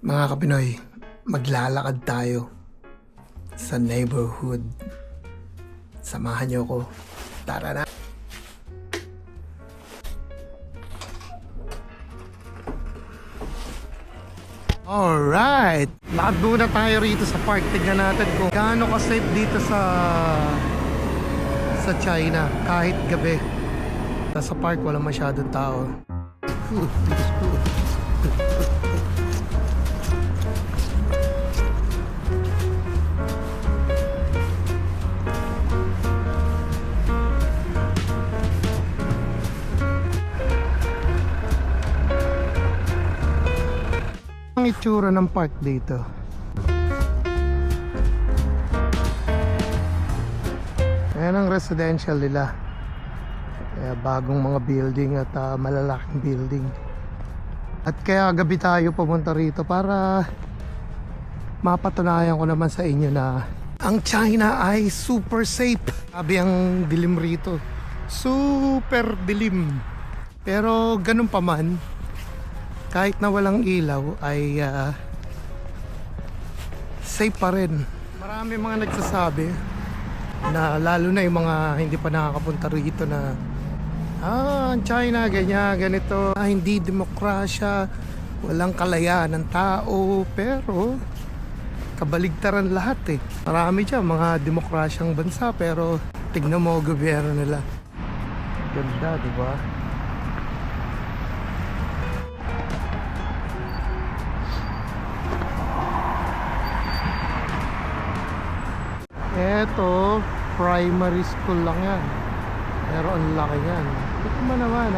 Mga Kapinoy, maglalakad tayo sa neighborhood. Samahan niyo ko. Tara na! Alright! Lakad muna tayo rito sa park. Tignan natin kung gaano ka-safe dito sa China kahit gabi. Sa park wala masyadong tao. Ang itsura ng park dito. Ayan ang residential nila. Kaya bagong mga building at malalaking building. At kaya gabi tayo pumunta rito para mapatunayan ko naman sa inyo na ang China ay super safe. Sabi ang dilim rito. Super dilim. Pero ganun pa man, kahit na walang ilaw ay safe pa rin. Marami mga nagsasabi na lalo na yung mga hindi pa nakakapunta rito na China ganyan, ganito, hindi demokrasya, walang kalayaan ng tao, pero kabaligtaran lahat eh. Marami dyan mga demokrasyang bansa pero tignan mo gobyerno nila. Ganda, di ba? Eto, primary school lang yan. Pero ang laki yan. Ito mo naman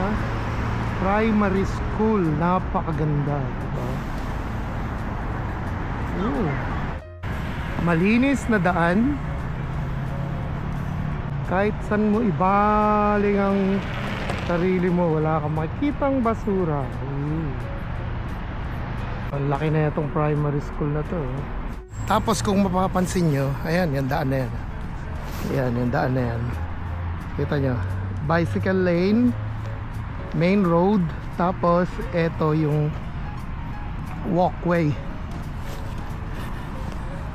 primary school, napakaganda, diba? Malinis na daan. Kahit saan mo ibaling ang sarili mo, wala kang makikitang basura. Ang laki na itong primary school na to. Tapos kung mapapansin nyo, ayan, yung daan na yan. Ayan, yung daan na yan. Kita nyo, bicycle lane, main road, tapos eto yung walkway.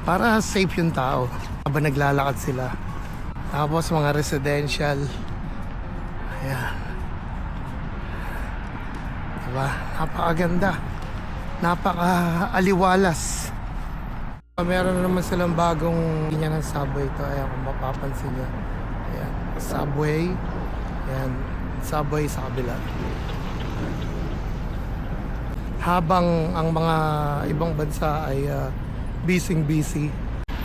Para safe yung tao habang naglalakad sila. Tapos mga residential. Ayan. Diba? Napakaganda. Napaka-aliwalas. Meron na naman silang bagong linya ng subway ito. Ayan, kung mapapansin nyo. Ayan, subway. Ayan, subway sa kabila. Habang ang mga ibang bansa ay busy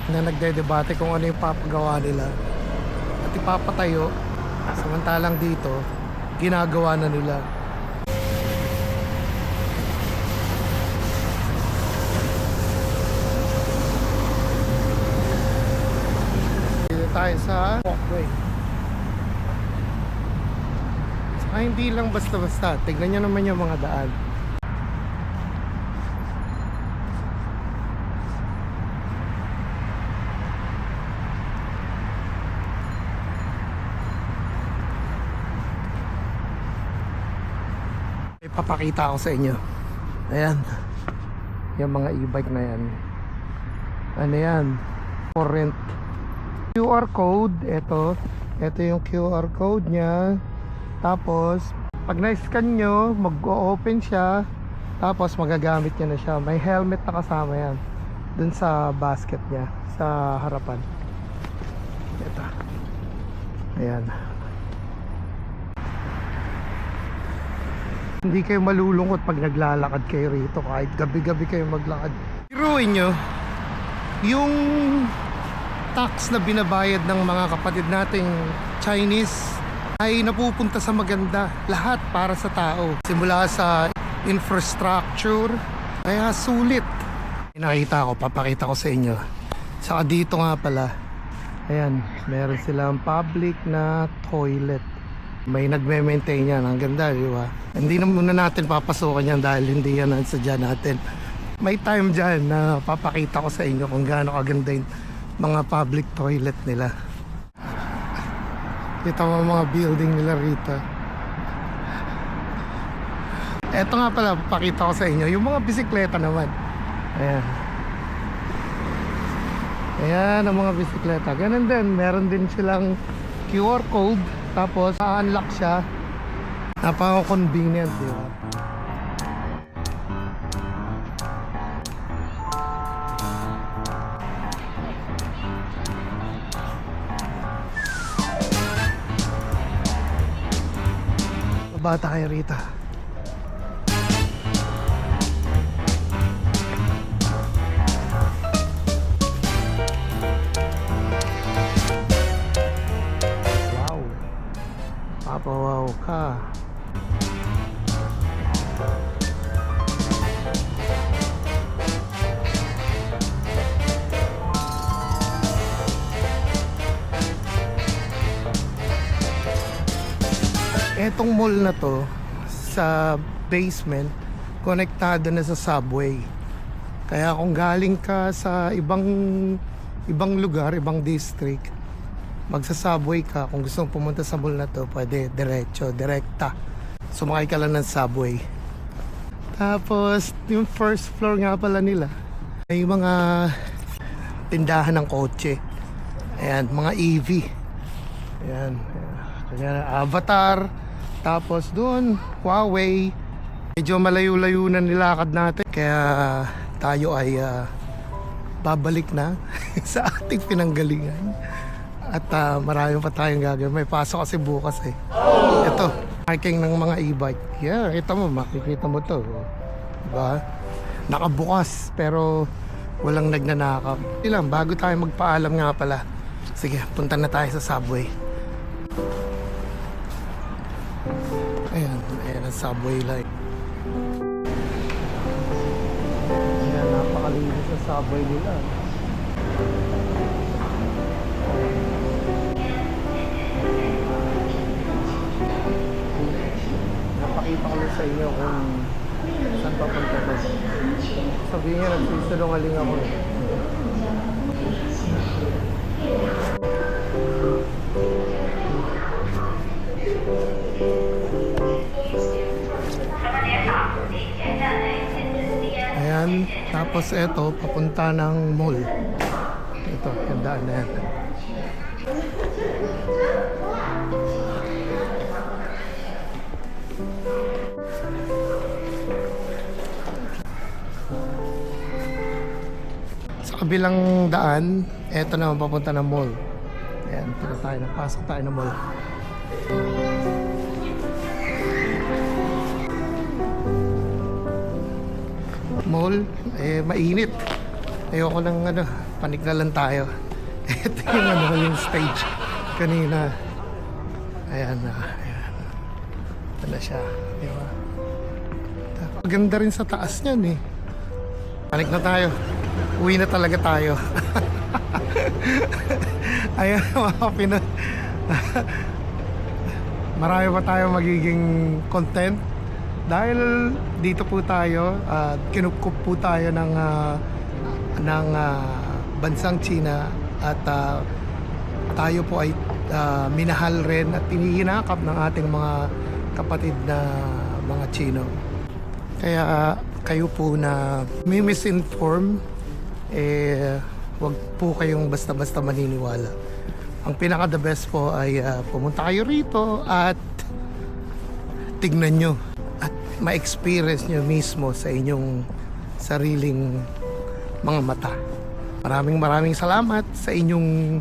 na nagdedebate kung ano yung papagawa nila at ipapatayo, samantalang dito ginagawa na nila. Tayo sa walkway. Saka hindi lang basta-basta. Tignan nyo naman yung mga daan. Ipapakita ko sa inyo. Ayan. Yung mga e-bike na yan. Ano yan? For rent. QR code, ito yung QR code nya. Tapos pag na-scan nyo, mag-open siya. Tapos magagamit nyo na siya. May helmet na kasama yan dun sa basket nya, sa harapan. Ito. Ayan. Hindi kayo malulungkot pag naglalakad kayo rito. Kahit gabi-gabi kayo maglakad. Iruin nyo yung tax na binabayad ng mga kapatid nating Chinese ay napupunta sa maganda. Lahat para sa tao. Simula sa infrastructure. Kaya sulit. Nakita ko, papakita ko sa inyo. Saka dito nga pala. Ayan, meron silang public na toilet. May nagme-maintain yan. Ang ganda, di ba? Hindi na muna natin papasukan yan dahil hindi yan ang sadya natin. May time dyan na papakita ko sa inyo kung gaano kaganda yung mga public toilet nila. Kita mo mga building nila rito. Eto nga pala, papakita ko sa inyo yung mga bisikleta naman. Ayan. Ayan ang mga bisikleta. Ganun din, meron din silang QR code. Tapos unlock siya. Napaka-convenient, di ba? Bata kayo rito. Wow. Papawaw ka. Etong mall na to sa basement konektado na sa subway. Kaya kung galing ka sa ibang lugar, ibang district, magsa-subway ka, kung gusto mong pumunta sa mall na to, pwede direkta. Sumakay ka lang ng subway. Tapos yung first floor nga pala nila ay mga tindahan ng kotse. Ayan, mga EV. Ayan, ayan, Avatar. Tapos doon, Huawei. Medyo malayo-layo na nilakad natin. Kaya tayo ay babalik na sa ating pinanggalingan. At marami pa tayong gagawin. May pasok kasi bukas eh. Ito, parking ng mga e-bike. Yeah, kita mo, makikita mo to. Diba? Nakabukas pero walang nagnanakaw. Ilang, bago tayo magpaalam nga pala. Sige, punta na tayo sa subway. Ayan, ayan ang subway line. Ayan, napakalinis sa subway nila. Napakita ko sa inyo kung saan papunta to. Sabihin nga, nagsisulungaling ako eh. Ayan, tapos eto, papunta ng mall. Ito, gandaan na yan. Sa kabilang daan, eto naman papunta ng mall. Ayan, punta tayo, napasok tayo ng mall. Mall, mainit. Ayoko ng panik na lang tayo. Ito yung yung stage kanina. Ayan na, ayan. Ito na siya, di ba? Maganda rin sa taas niyan eh. Panik na tayo. Uwi na talaga tayo. Ayan mga Pinoy. Marami pa tayo magiging content. Dahil dito po tayo, kinukup po tayo ng bansang China at tayo po ay minahal rin at tinihinakap ng ating mga kapatid na mga Chino. Kaya kayo po na may misinform, wag po kayong basta-basta maniniwala. Ang pinaka the best po ay pumunta kayo rito at tignan nyo at ma-experience nyo mismo sa inyong sariling mga mata. Maraming salamat sa inyong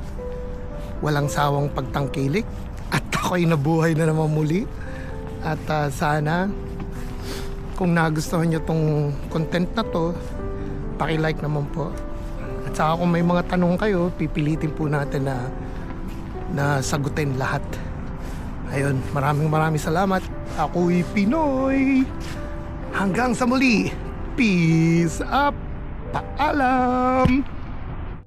walang sawang pagtangkilik at ako'y nabuhay na naman muli. At sana kung nagustuhan nyo tong content na to, paki-like naman po. At saka kung may mga tanong kayo, pipilitin po natin na sagutin lahat. Ayun, maraming salamat. Ako'y Pinoy. Hanggang sa muli. Peace up. Paalam.